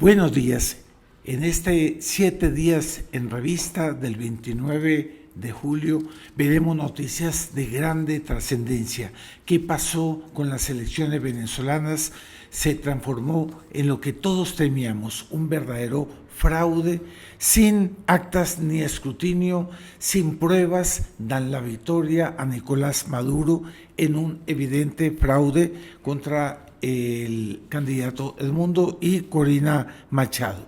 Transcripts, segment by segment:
Buenos días. En este 7 días en revista del 29 de julio veremos noticias de grande trascendencia. ¿Qué pasó con las elecciones venezolanas? Se transformó en lo que todos temíamos, un verdadero fraude, sin actas ni escrutinio, sin pruebas, dan la victoria a Nicolás Maduro en un evidente fraude contra el candidato Edmundo y Corina Machado.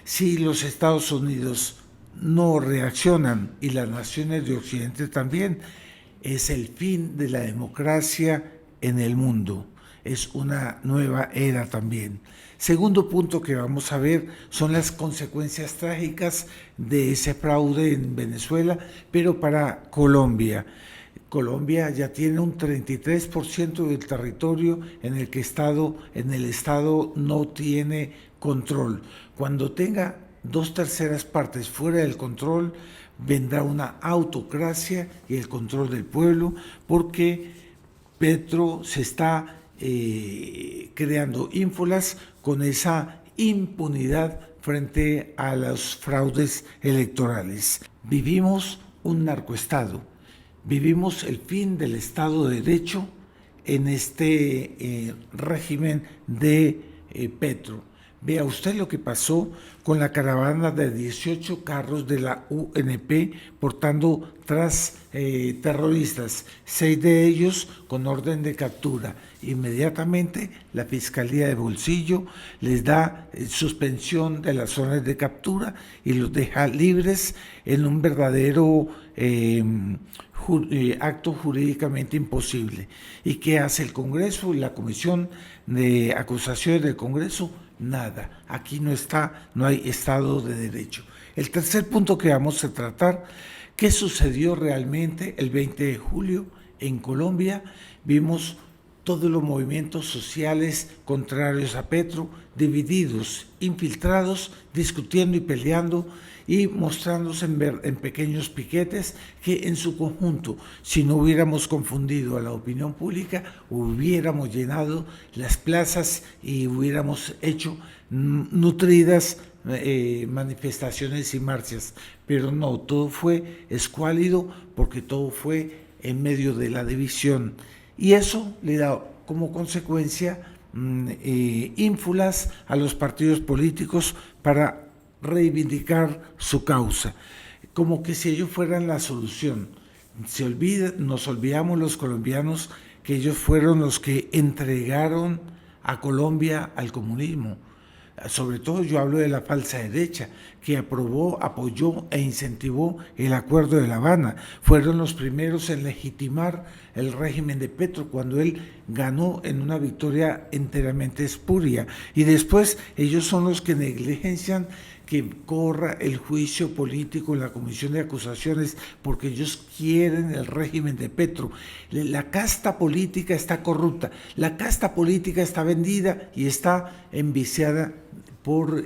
Si los Estados Unidos no reaccionan y las naciones de Occidente también, es el fin de la democracia en el mundo. Es una nueva era también. Segundo punto que vamos a ver son las consecuencias trágicas de ese fraude en Venezuela, pero para Colombia. Colombia ya tiene un 33% del territorio en el el Estado no tiene control. Cuando tenga 2/3 partes fuera del control, vendrá una autocracia y el control del pueblo, porque Petro se está creando ínfulas con esa impunidad frente a los fraudes electorales. Vivimos un narcoestado. Vivimos el fin del Estado de Derecho en este régimen de Petro. Vea usted lo que pasó con la caravana de 18 carros de la UNP portando tras terroristas, 6 de ellos con orden de captura. Inmediatamente la Fiscalía de Bolsillo les da suspensión de las órdenes de captura y los deja libres en un verdadero acto jurídicamente imposible. ¿Y qué hace el Congreso y la Comisión de Acusaciones del Congreso? Nada. Aquí no hay Estado de Derecho. El tercer punto que vamos a tratar, ¿qué sucedió realmente el 20 de julio en Colombia? Vimos todos los movimientos sociales contrarios a Petro, divididos, infiltrados, discutiendo y peleando y mostrándose en pequeños piquetes que en su conjunto, si no hubiéramos confundido a la opinión pública, hubiéramos llenado las plazas y hubiéramos hecho nutridas manifestaciones y marchas. Pero no, todo fue escuálido porque todo fue en medio de la división. Y eso le da como consecuencia ínfulas a los partidos políticos para reivindicar su causa, como que si ellos fueran la solución. Nos olvidamos los colombianos que ellos fueron los que entregaron a Colombia al comunismo. Sobre todo yo hablo de la falsa derecha, que apoyó e incentivó el Acuerdo de La Habana. Fueron los primeros en legitimar el régimen de Petro cuando él ganó en una victoria enteramente espuria. Y después ellos son los que negligencian que corra el juicio político en la Comisión de Acusaciones porque ellos quieren el régimen de Petro. La casta política está corrupta, la casta política está vendida y está enviciada por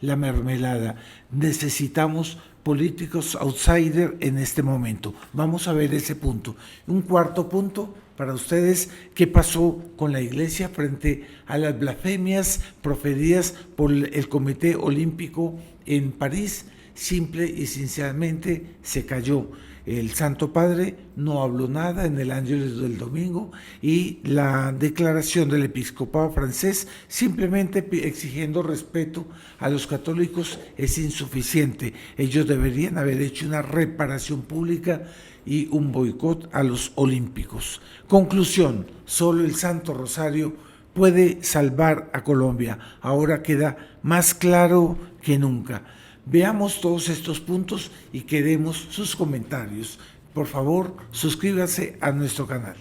la mermelada. Necesitamos políticos outsider en este momento. Vamos a ver ese punto. Un cuarto punto para ustedes, ¿qué pasó con la Iglesia frente a las blasfemias proferidas por el Comité Olímpico en París? Simple y sinceramente se cayó. El Santo Padre no habló nada en el Ángelus del domingo y la declaración del episcopado francés, simplemente exigiendo respeto a los católicos, es insuficiente. Ellos deberían haber hecho una reparación pública y un boicot a los olímpicos. Conclusión, solo el Santo Rosario puede salvar a Colombia. Ahora queda más claro que nunca. Veamos todos estos puntos y queremos sus comentarios. Por favor, suscríbase a nuestro canal.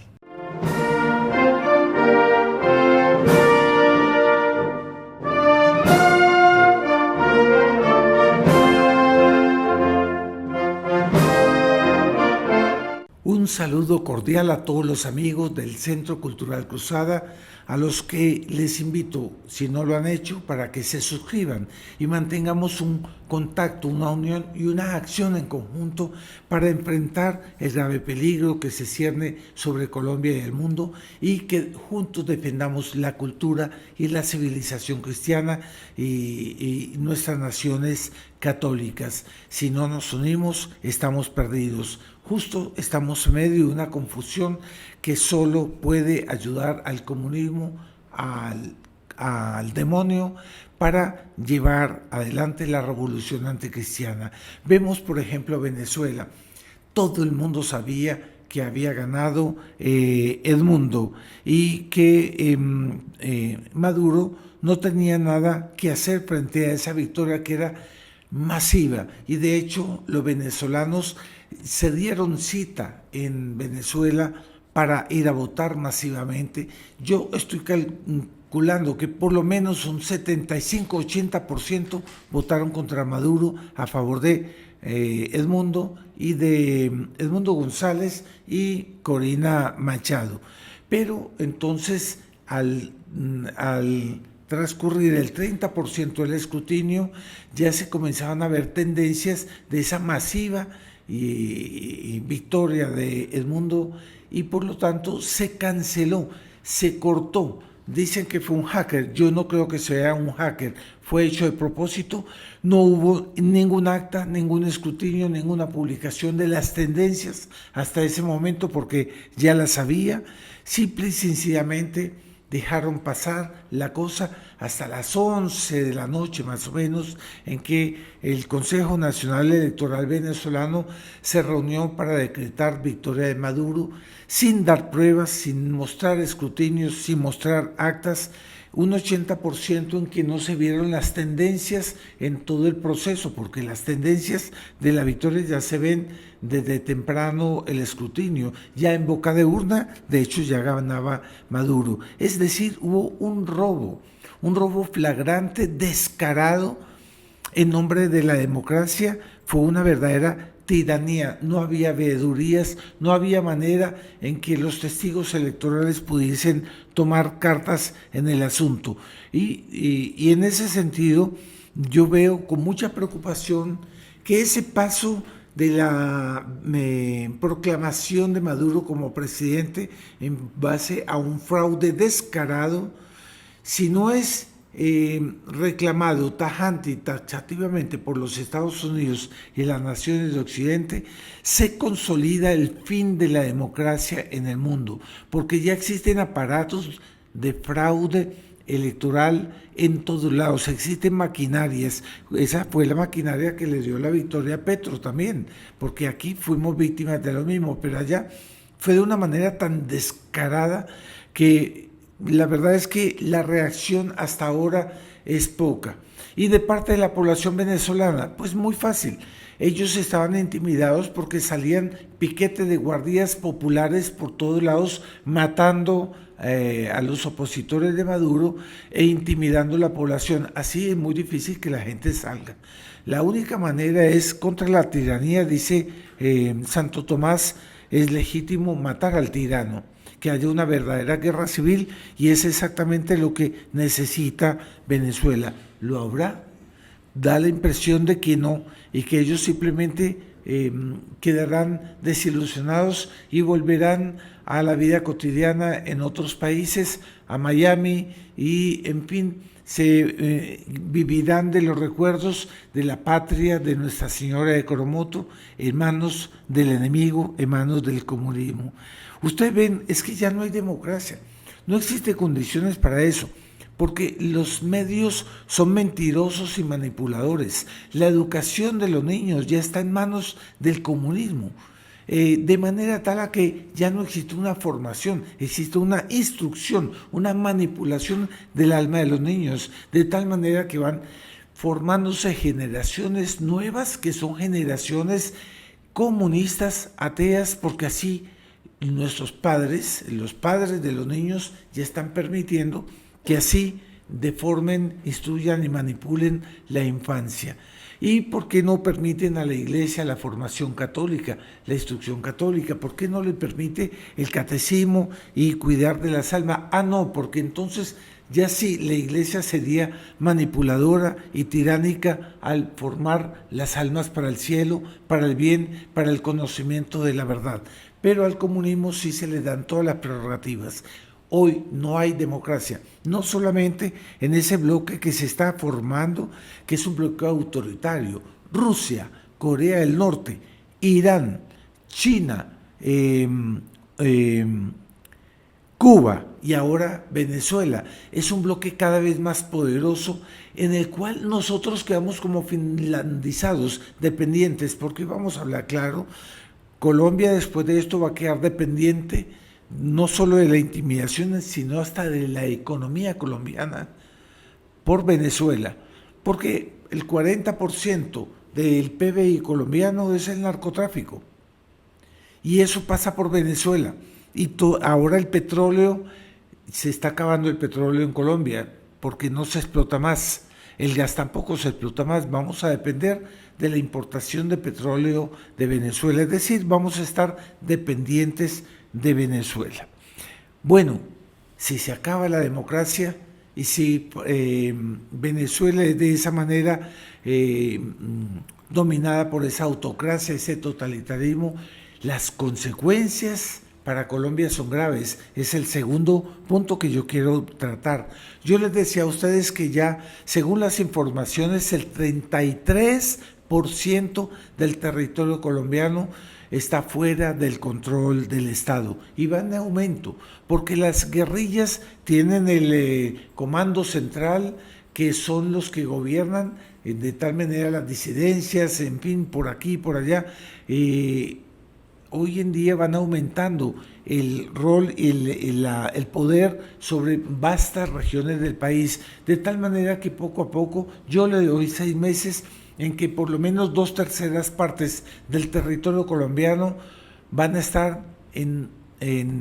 Un saludo cordial a todos los amigos del Centro Cultural Cruzada, a los que les invito, si no lo han hecho, para que se suscriban y mantengamos un contacto, una unión y una acción en conjunto para enfrentar el grave peligro que se cierne sobre Colombia y el mundo, y que juntos defendamos la cultura y la civilización cristiana y nuestras naciones católicas. Si no nos unimos, estamos perdidos. Justo estamos en medio de una confusión que solo puede ayudar al comunismo, al demonio, para llevar adelante la revolución anticristiana. Vemos, por ejemplo, Venezuela. Todo el mundo sabía que había ganado Edmundo y que Maduro no tenía nada que hacer frente a esa victoria que era masiva. Y de hecho, los venezolanos se dieron cita en Venezuela para ir a votar masivamente. Yo estoy calculando que por lo menos un 75-80% votaron contra Maduro a favor de Edmundo González y Corina Machado. Pero entonces al transcurrir el 30% del escrutinio, ya se comenzaban a ver tendencias de esa masiva y victoria de Edmundo, y por lo tanto se canceló, se cortó. Dicen que fue un hacker, yo no creo que sea un hacker, fue hecho de propósito. No hubo ningún acta, ningún escrutinio, ninguna publicación de las tendencias hasta ese momento, porque ya las había. Simple y sencillamente dejaron pasar la cosa hasta las 11 de la noche más o menos, en que el Consejo Nacional Electoral venezolano se reunió para decretar victoria de Maduro, sin dar pruebas, sin mostrar escrutinios, sin mostrar actas. Un 80% en que no se vieron las tendencias en todo el proceso, porque las tendencias de la victoria ya se ven desde temprano el escrutinio, ya en boca de urna, de hecho ya ganaba Maduro. Es decir, hubo un robo flagrante, descarado, en nombre de la democracia. Fue una verdadera tiranía, no había veedurías, no había manera en que los testigos electorales pudiesen tomar cartas en el asunto. Y en ese sentido, yo veo con mucha preocupación que ese paso de la proclamación de Maduro como presidente en base a un fraude descarado, si no es reclamado tajante y taxativamente por los Estados Unidos y las naciones de Occidente, se consolida el fin de la democracia en el mundo, porque ya existen aparatos de fraude electoral en todos lados, existen maquinarias. Esa fue la maquinaria que le dio la victoria a Petro también, porque aquí fuimos víctimas de lo mismo, pero allá fue de una manera tan descarada que la verdad es que la reacción hasta ahora es poca. Y de parte de la población venezolana, pues muy fácil. Ellos estaban intimidados porque salían piquetes de guardias populares por todos lados matando a los opositores de Maduro e intimidando a la población. Así es muy difícil que la gente salga. La única manera es contra la tiranía, dice Santo Tomás, es legítimo matar al tirano, que haya una verdadera guerra civil, y es exactamente lo que necesita Venezuela. ¿Lo habrá? Da la impresión de que no, y que ellos simplemente quedarán desilusionados y volverán a la vida cotidiana en otros países, a Miami, y en fin, se vivirán de los recuerdos de la patria de Nuestra Señora de Coromoto en manos del enemigo, en manos del comunismo. Ustedes ven, es que ya no hay democracia, no existen condiciones para eso, porque los medios son mentirosos y manipuladores. La educación de los niños ya está en manos del comunismo, de manera tal a que ya no existe una formación, existe una instrucción, una manipulación del alma de los niños, de tal manera que van formándose generaciones nuevas que son generaciones comunistas, ateas, porque así nuestros padres, los padres de los niños, ya están permitiendo que así deformen, instruyan y manipulen la infancia. ¿Y por qué no permiten a la Iglesia la formación católica, la instrucción católica? ¿Por qué no le permite el catecismo y cuidar de las almas? No, porque entonces ya sí, la Iglesia sería manipuladora y tiránica al formar las almas para el cielo, para el bien, para el conocimiento de la verdad. Pero al comunismo sí se le dan todas las prerrogativas. Hoy no hay democracia, no solamente en ese bloque que se está formando, que es un bloque autoritario. Rusia, Corea del Norte, Irán, China, Cuba y ahora Venezuela. Es un bloque cada vez más poderoso en el cual nosotros quedamos como finlandizados, dependientes, porque vamos a hablar claro, Colombia después de esto va a quedar dependiente no solo de la intimidación, sino hasta de la economía colombiana por Venezuela, porque el 40% del PBI colombiano es el narcotráfico, y eso pasa por Venezuela, y ahora el petróleo, se está acabando el petróleo en Colombia, porque no se explota más, el gas tampoco se explota más, vamos a depender de la importación de petróleo de Venezuela, es decir, vamos a estar dependientes de Venezuela. Bueno, si se acaba la democracia y si Venezuela es de esa manera dominada por esa autocracia, ese totalitarismo, las consecuencias para Colombia son graves. Es el segundo punto que yo quiero tratar. Yo les decía a ustedes que ya, según las informaciones, el 33% del territorio colombiano está fuera del control del Estado y va en aumento, porque las guerrillas tienen el comando central, que son los que gobiernan de tal manera las disidencias, en fin, por aquí y por allá. Hoy en día van aumentando el rol y el poder sobre vastas regiones del país, de tal manera que poco a poco, yo le doy 6 meses en que por lo menos 2/3 partes del territorio colombiano van a estar en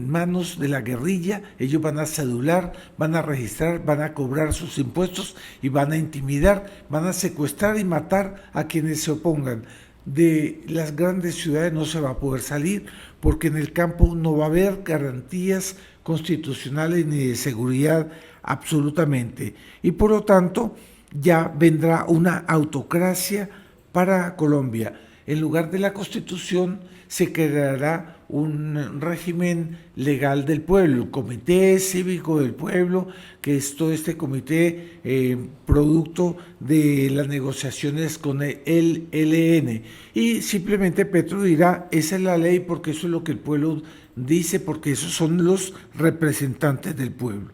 manos de la guerrilla. Ellos van a cedular, van a registrar, van a cobrar sus impuestos y van a intimidar, van a secuestrar y matar a quienes se opongan. De las grandes ciudades no se va a poder salir, porque en el campo no va a haber garantías constitucionales ni de seguridad absolutamente, y por lo tanto ya vendrá una autocracia para Colombia. En lugar de la Constitución se creará un régimen legal del pueblo, el Comité Cívico del Pueblo, que es todo este comité producto de las negociaciones con el ELN. Y simplemente Petro dirá, esa es la ley porque eso es lo que el pueblo dice, porque esos son los representantes del pueblo.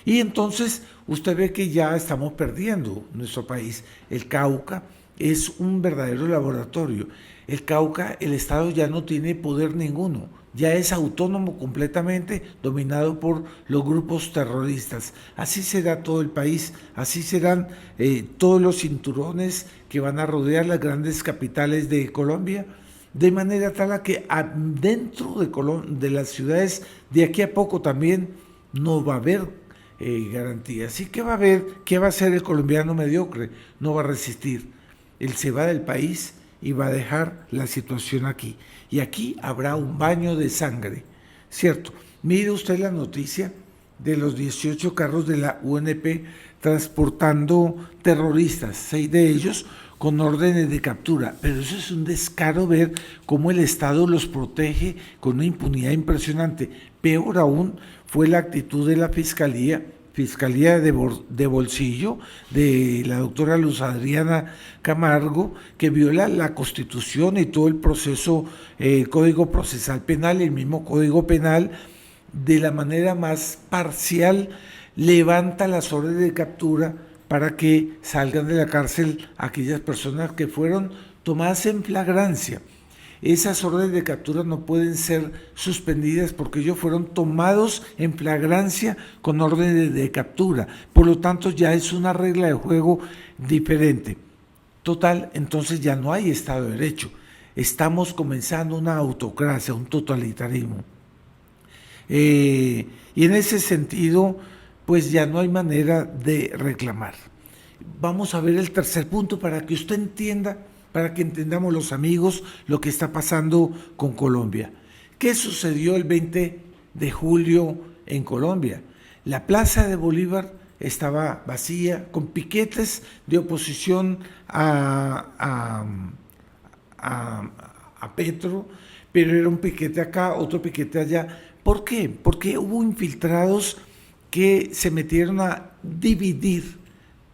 Y entonces usted ve que ya estamos perdiendo nuestro país. El Cauca es un verdadero laboratorio. El Cauca, el Estado ya no tiene poder ninguno, ya es autónomo completamente, dominado por los grupos terroristas. Así será todo el país, así serán todos los cinturones que van a rodear las grandes capitales de Colombia, de manera tal a que dentro de las ciudades de aquí a poco también no va a haber garantías. ¿Y qué va a haber? ¿Qué va a hacer el colombiano mediocre? No va a resistir. Él se va del país y va a dejar la situación aquí. Y aquí habrá un baño de sangre, ¿cierto? Mire usted la noticia de los 18 carros de la UNP transportando terroristas, 6 de ellos con órdenes de captura. Pero eso es un descaro, ver cómo el Estado los protege con una impunidad impresionante. Peor aún fue la actitud de la Fiscalía de bolsillo de la doctora Luz Adriana Camargo, que viola la Constitución y todo el proceso, Código Procesal Penal, el mismo Código Penal, de la manera más parcial, levanta las órdenes de captura para que salgan de la cárcel aquellas personas que fueron tomadas en flagrancia. Esas órdenes de captura no pueden ser suspendidas porque ellos fueron tomados en flagrancia con órdenes de captura. Por lo tanto, ya es una regla de juego diferente. Total, entonces ya no hay Estado de Derecho. Estamos comenzando una autocracia, un totalitarismo. Y en ese sentido, pues ya no hay manera de reclamar. Vamos a ver el tercer punto para que usted entienda, para que entendamos los amigos lo que está pasando con Colombia. ¿Qué sucedió el 20 de julio en Colombia? La Plaza de Bolívar estaba vacía, con piquetes de oposición a Petro, pero era un piquete acá, otro piquete allá. ¿Por qué? Porque hubo infiltrados que se metieron a dividir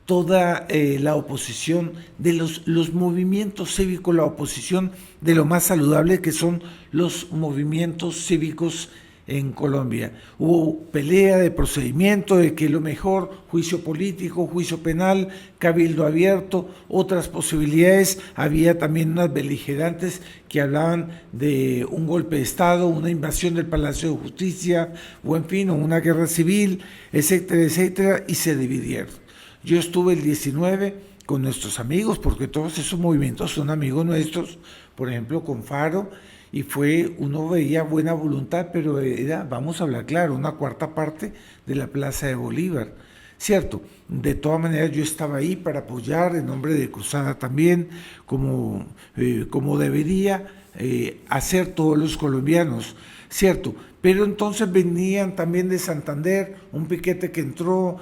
toda la oposición de los movimientos cívicos, la oposición de lo más saludable que son los movimientos cívicos en Colombia. Hubo pelea de procedimiento, de que lo mejor, juicio político, juicio penal, cabildo abierto, otras posibilidades. Había también unas beligerantes que hablaban de un golpe de Estado, una invasión del Palacio de Justicia, o en fin, una guerra civil, etcétera, etcétera, y se dividieron. Yo estuve el 19 con nuestros amigos, porque todos esos movimientos son amigos nuestros, por ejemplo, con Faro, y uno veía buena voluntad, pero era, vamos a hablar claro, una cuarta parte de la Plaza de Bolívar, ¿cierto? De todas maneras yo estaba ahí para apoyar en nombre de Cruzada también, como debería hacer todos los colombianos, ¿cierto? Pero entonces venían también de Santander, un piquete que entró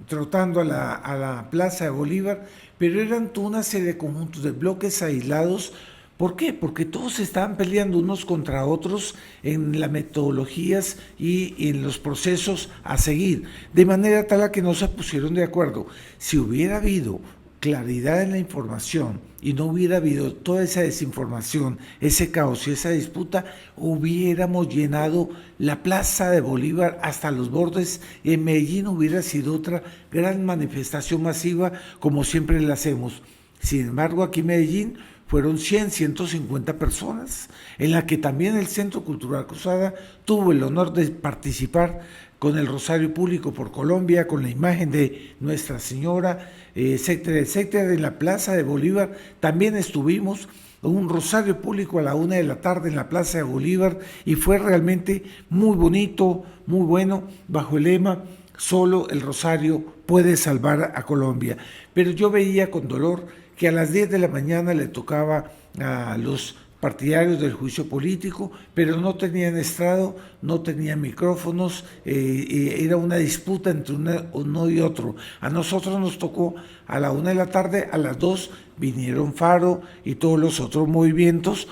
trotando a la Plaza de Bolívar, pero eran toda una serie de conjuntos de bloques aislados. ¿Por qué? Porque todos estaban peleando unos contra otros en las metodologías y en los procesos a seguir, de manera tal a que no se pusieron de acuerdo. Si hubiera habido claridad en la información y no hubiera habido toda esa desinformación, ese caos y esa disputa, hubiéramos llenado la Plaza de Bolívar hasta los bordes. En Medellín hubiera sido otra gran manifestación masiva, como siempre la hacemos. Sin embargo, aquí en Medellín fueron 100, 150 personas, en la que también el Centro Cultural Cruzada tuvo el honor de participar con el Rosario Público por Colombia, con la imagen de Nuestra Señora, etcétera, etcétera. En la Plaza de Bolívar también estuvimos, un Rosario Público a la 1 de la tarde en la Plaza de Bolívar, y fue realmente muy bonito, muy bueno, bajo el lema "Solo el Rosario puede salvar a Colombia". Pero yo veía con dolor que a las 10 de la mañana le tocaba a los partidarios del juicio político, pero no tenían estrado, no tenían micrófonos, era una disputa entre uno y otro. A nosotros nos tocó a la 1 de la tarde, a las 2 vinieron Faro y todos los otros movimientos,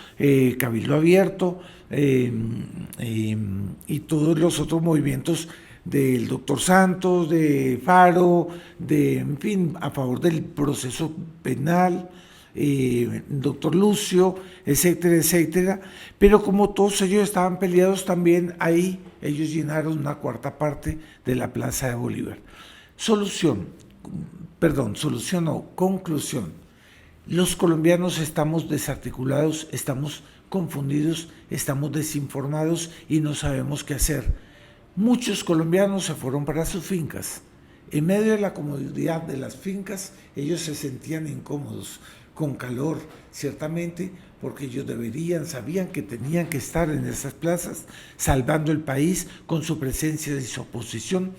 Cabildo Abierto, y todos los otros movimientos del doctor Santos, de Faro, en fin, a favor del proceso penal, doctor Lucio, etcétera, etcétera. Pero como todos ellos estaban peleados también ahí, ellos llenaron una cuarta parte de la Plaza de Bolívar. Conclusión. Los colombianos estamos desarticulados, estamos confundidos, estamos desinformados y no sabemos qué hacer. Muchos colombianos se fueron para sus fincas. En medio de la comodidad de las fincas, ellos se sentían incómodos, con calor, ciertamente, porque ellos sabían que tenían que estar en esas plazas, salvando el país con su presencia y su oposición.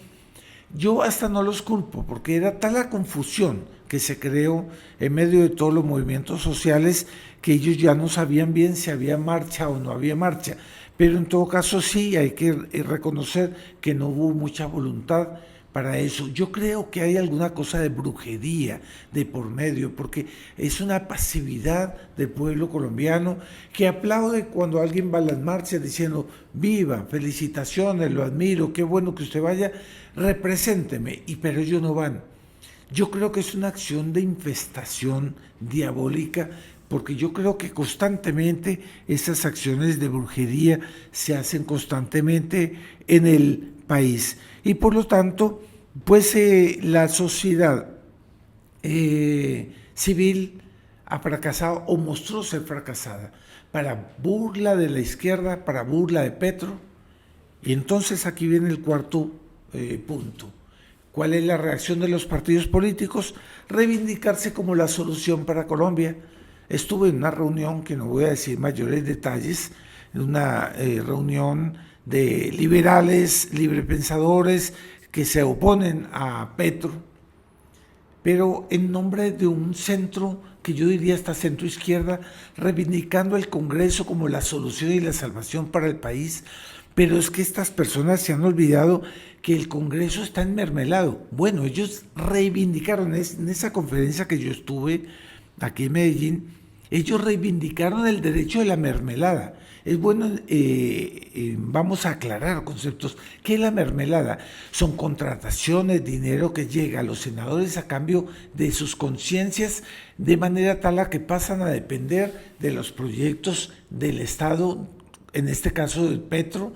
Yo hasta no los culpo, porque era tal la confusión que se creó en medio de todos los movimientos sociales que ellos ya no sabían bien si había marcha o no había marcha. Pero en todo caso sí hay que reconocer que no hubo mucha voluntad para eso. Yo creo que hay alguna cosa de brujería de por medio, porque es una pasividad del pueblo colombiano que aplaude cuando alguien va a las marchas diciendo "viva, felicitaciones, lo admiro, qué bueno que usted vaya, represénteme", pero ellos no van. Yo creo que es una acción de infestación diabólica, porque yo creo que constantemente esas acciones de brujería se hacen constantemente en el país. Y por lo tanto, pues la sociedad civil ha fracasado o mostró ser fracasada, para burla de la izquierda, para burla de Petro. Y entonces aquí viene el cuarto punto. ¿Cuál es la reacción de los partidos políticos? Reivindicarse como la solución para Colombia. Estuve en una reunión, que no voy a decir mayores detalles, una reunión de liberales, librepensadores, que se oponen a Petro, pero en nombre de un centro que yo diría hasta centro izquierda, reivindicando el Congreso como la solución y la salvación para el país. Pero es que estas personas se han olvidado que el Congreso está enmermelado. Bueno, ellos reivindicaron en esa conferencia que yo estuve aquí en Medellín, ellos reivindicaron el derecho de la mermelada. Es bueno, vamos a aclarar conceptos. ¿Qué es la mermelada? Son contrataciones, dinero que llega a los senadores a cambio de sus conciencias, de manera tal a que pasan a depender de los proyectos del Estado, en este caso del Petro,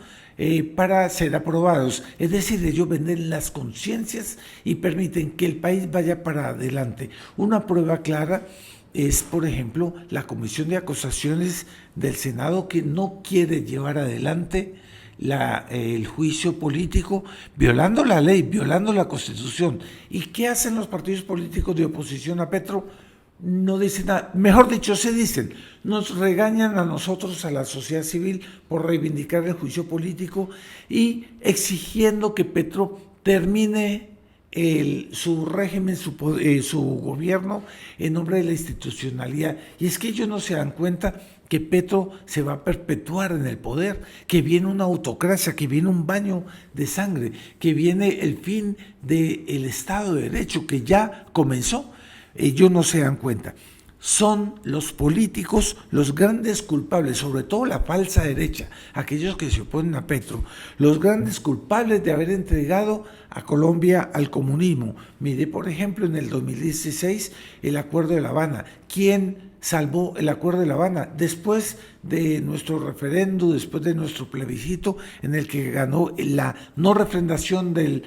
para ser aprobados. Es decir, ellos venden las conciencias y permiten que el país vaya para adelante. Una prueba clara es, por ejemplo, la Comisión de Acusaciones del Senado, que no quiere llevar adelante el juicio político, violando la ley, violando la Constitución. ¿Y qué hacen los partidos políticos de oposición a Petro? No dicen nada, mejor dicho, se dicen, nos regañan a nosotros, a la sociedad civil, por reivindicar el juicio político y exigiendo que Petro termine su régimen, su gobierno en nombre de la institucionalidad. Y es que ellos no se dan cuenta que Petro se va a perpetuar en el poder, que viene una autocracia, que viene un baño de sangre, que viene el fin del Estado de Derecho, que ya comenzó. Ellos no se dan cuenta. Son los políticos los grandes culpables, sobre todo la falsa derecha, aquellos que se oponen a Petro, los grandes culpables de haber entregado a Colombia al comunismo. Mire, por ejemplo, en el 2016, el Acuerdo de La Habana. ¿Quién salvó el Acuerdo de La Habana? Después de nuestro referendo, después de nuestro plebiscito, en el que ganó la no refrendación del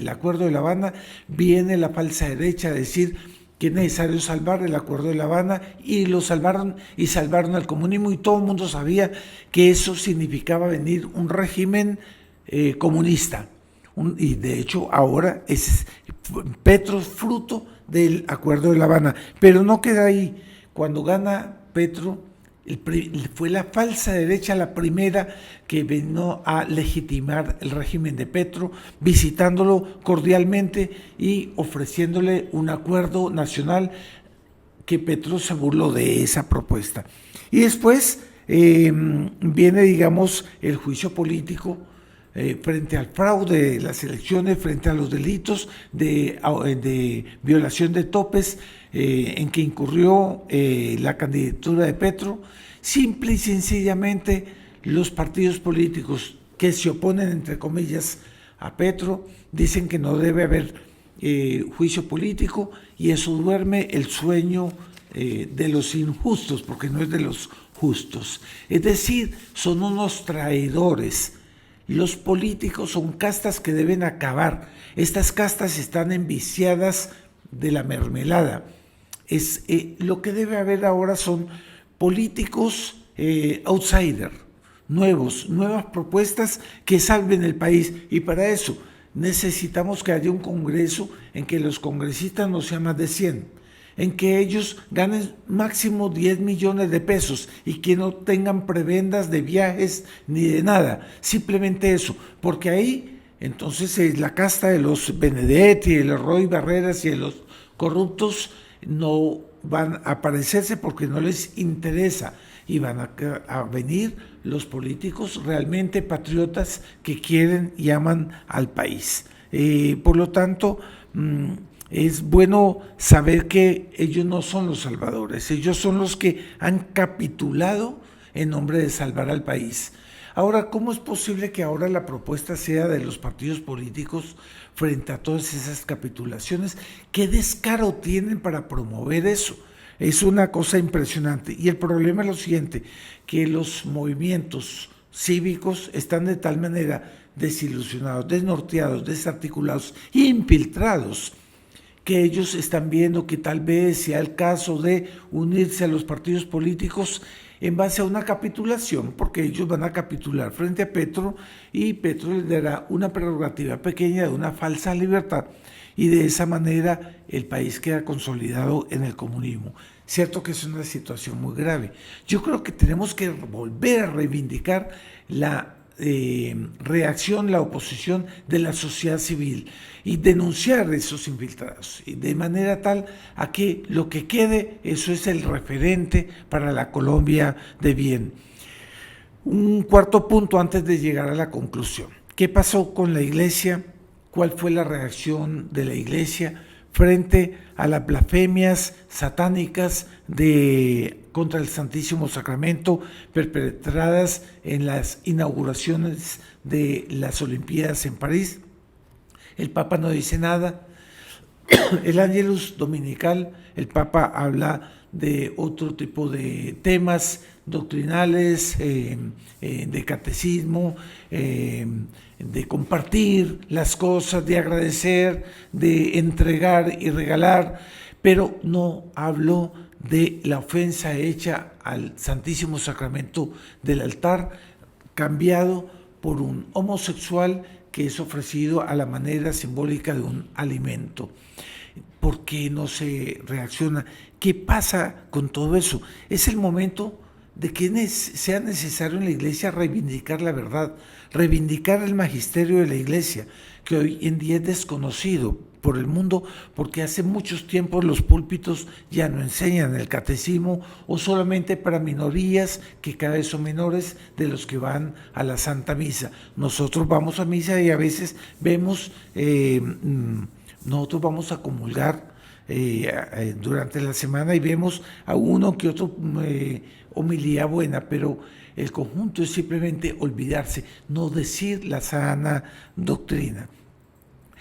Acuerdo de La Habana, viene la falsa derecha a decir que es necesario salvar el Acuerdo de La Habana, y lo salvaron y salvaron al comunismo, y todo el mundo sabía que eso significaba venir un régimen comunista. Y de hecho ahora es Petro fruto del Acuerdo de La Habana, pero no queda ahí. Cuando gana Petro, fue la falsa derecha la primera que vino a legitimar el régimen de Petro, visitándolo cordialmente y ofreciéndole un acuerdo nacional, que Petro se burló de esa propuesta. Y después viene, digamos, el juicio político frente al fraude de las elecciones, frente a los delitos de violación de topes en que incurrió la candidatura de Petro. Simple y sencillamente, los partidos políticos que se oponen, entre comillas, a Petro, dicen que no debe haber juicio político, y eso duerme el sueño de los injustos, porque no es de los justos. Es decir, son unos traidores. Los políticos son castas que deben acabar. Estas castas están enviciadas de la mermelada. Lo que debe haber ahora son políticos outsider, nuevas propuestas que salven el país. Y para eso necesitamos que haya un Congreso en que los congresistas no sean más de 100, en que ellos ganen máximo 10 millones de pesos y que no tengan prebendas de viajes ni de nada, simplemente eso, porque ahí entonces la casta de los Benedetti, de los Roy Barreras y de los corruptos no van a aparecerse, porque no les interesa, y van a venir los políticos realmente patriotas que quieren y aman al país. Por lo tanto, es bueno saber que ellos no son los salvadores, ellos son los que han capitulado en nombre de salvar al país. Ahora, ¿cómo es posible que ahora la propuesta sea de los partidos políticos frente a todas esas capitulaciones? ¿Qué descaro tienen para promover eso? Es una cosa impresionante. Y el problema es lo siguiente, que los movimientos cívicos están de tal manera desilusionados, desnorteados, desarticulados, infiltrados, que ellos están viendo que tal vez sea el caso de unirse a los partidos políticos en base a una capitulación, porque ellos van a capitular frente a Petro, y Petro les dará una prerrogativa pequeña de una falsa libertad, y de esa manera el país queda consolidado en el comunismo. Cierto que es una situación muy grave. Yo creo que tenemos que volver a reivindicar la reacción, la oposición de la sociedad civil y denunciar esos infiltrados, y de manera tal a que lo que quede, eso es el referente para la Colombia de bien. Un cuarto punto antes de llegar a la conclusión. ¿Qué pasó con la Iglesia? ¿Cuál fue la reacción de la Iglesia frente a las blasfemias satánicas contra el Santísimo Sacramento perpetradas en las inauguraciones de las Olimpiadas en París? El Papa no dice nada. El Ángelus Dominical, el Papa habla de otro tipo de temas doctrinales, de catecismo, de compartir las cosas, de agradecer, de entregar y regalar, pero no habló de la ofensa hecha al Santísimo Sacramento del altar, cambiado por un homosexual que es ofrecido a la manera simbólica de un alimento. ¿Por qué no se reacciona? ¿Qué pasa con todo eso? Es el momento de que sea necesario en la Iglesia reivindicar la verdad, reivindicar el magisterio de la Iglesia, que hoy en día es desconocido por el mundo, porque hace muchos tiempos los púlpitos ya no enseñan el catecismo, o solamente para minorías que cada vez son menores de los que van a la Santa Misa. Nosotros vamos a misa y a veces vemos, nosotros vamos a comulgar durante la semana y vemos a uno que otro homilía buena, pero el conjunto es simplemente olvidarse, no decir la sana doctrina.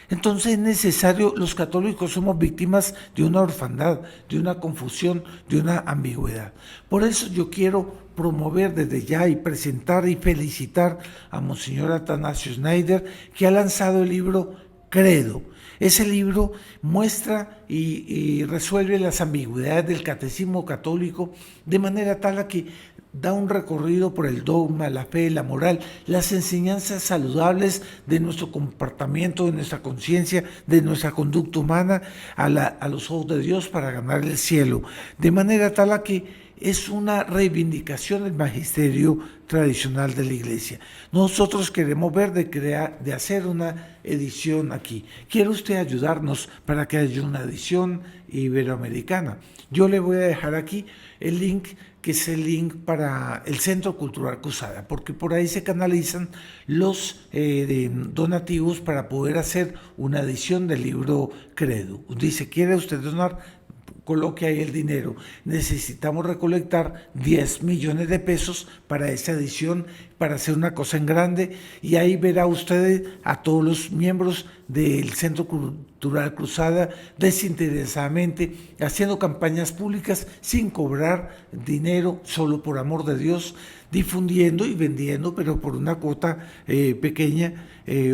Entonces es necesario, los católicos somos víctimas de una orfandad, de una confusión, de una ambigüedad. Por eso yo quiero promover desde ya y presentar y felicitar a Monseñor Atanasio Schneider, que ha lanzado el libro Credo. Ese libro muestra y resuelve las ambigüedades del catecismo católico de manera tal a que da un recorrido por el dogma, la fe, la moral, las enseñanzas saludables de nuestro comportamiento, de nuestra conciencia, de nuestra conducta humana a los ojos de Dios para ganar el cielo, de manera tal a que es una reivindicación del magisterio tradicional de la Iglesia. Nosotros queremos ver de hacer una edición aquí. ¿Quiere usted ayudarnos para que haya una edición iberoamericana? Yo le voy a dejar aquí el link, que es el link para el Centro Cultural Cruzada, porque por ahí se canalizan los donativos para poder hacer una edición del libro Credo. Dice, ¿quiere usted donar? Coloque ahí el dinero. Necesitamos recolectar 10 millones de pesos para esta edición, para hacer una cosa en grande, y ahí verá usted a todos los miembros del Centro Cultural Cruzada desinteresadamente haciendo campañas públicas sin cobrar dinero, solo por amor de Dios, difundiendo y vendiendo, pero por una cuota pequeña,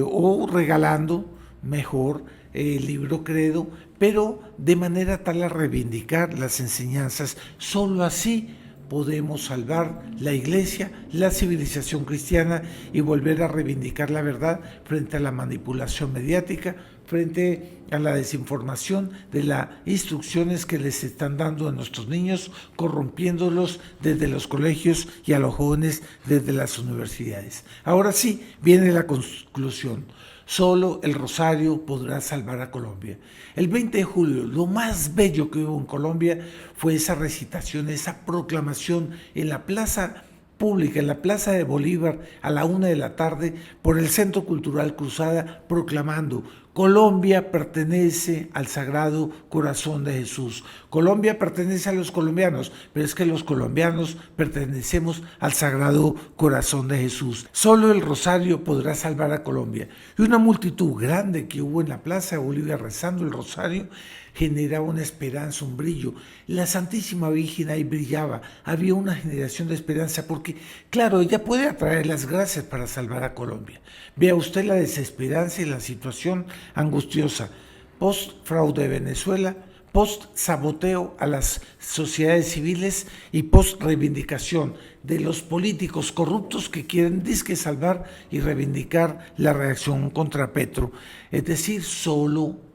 o regalando mejor el libro Credo, pero de manera tal a reivindicar las enseñanzas. Solo así podemos salvar la Iglesia, la civilización cristiana, y volver a reivindicar la verdad frente a la manipulación mediática, frente a la desinformación de las instrucciones que les están dando a nuestros niños, corrompiéndolos desde los colegios y a los jóvenes desde las universidades. Ahora sí, viene la conclusión. Solo el Rosario podrá salvar a Colombia. El 20 de julio, lo más bello que hubo en Colombia fue esa recitación, esa proclamación en la plaza pública, en la Plaza de Bolívar, a la 1 de la tarde, por el Centro Cultural Cruzada, proclamando: Colombia pertenece al Sagrado Corazón de Jesús. Colombia pertenece a los colombianos, pero es que los colombianos pertenecemos al Sagrado Corazón de Jesús. Solo el Rosario podrá salvar a Colombia. Y una multitud grande que hubo en la Plaza de Bolívar rezando el Rosario generaba una esperanza, un brillo. La Santísima Virgen ahí brillaba, había una generación de esperanza, porque, claro, ella puede atraer las gracias para salvar a Colombia. Vea usted la desesperanza y la situación angustiosa, post-fraude de Venezuela, post-saboteo a las sociedades civiles y post-reivindicación de los políticos corruptos que quieren disque salvar y reivindicar la reacción contra Petro. Es decir, solo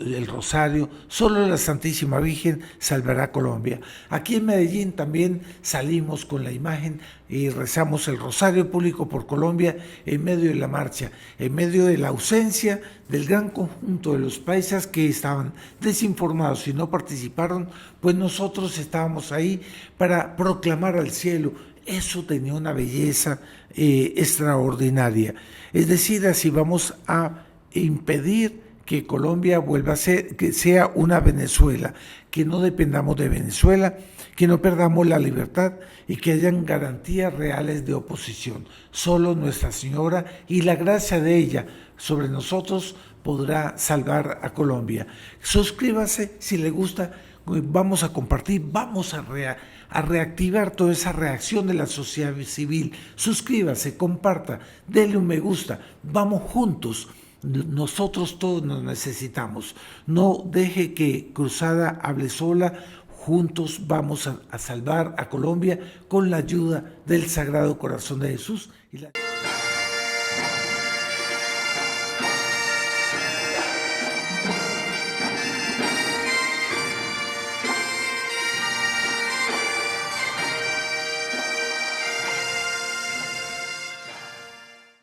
el rosario, solo la Santísima Virgen salvará a Colombia. Aquí en Medellín también salimos con la imagen y rezamos el rosario público por Colombia en medio de la marcha, en medio de la ausencia del gran conjunto de los paisas que estaban desinformados y no participaron, pues nosotros estábamos ahí para proclamar al cielo. Eso tenía una belleza extraordinaria. Es decir, así vamos a impedir que Colombia vuelva a ser, que sea una Venezuela, que no dependamos de Venezuela, que no perdamos la libertad y que hayan garantías reales de oposición. Solo Nuestra Señora y la gracia de ella sobre nosotros podrá salvar a Colombia. Suscríbase si le gusta, vamos a compartir, vamos a reactivar toda esa reacción de la sociedad civil. Suscríbase, comparta, denle un me gusta, vamos juntos. Nosotros todos nos necesitamos. No deje que Cruzada hable sola. Juntos vamos a salvar a Colombia con la ayuda del Sagrado Corazón de Jesús.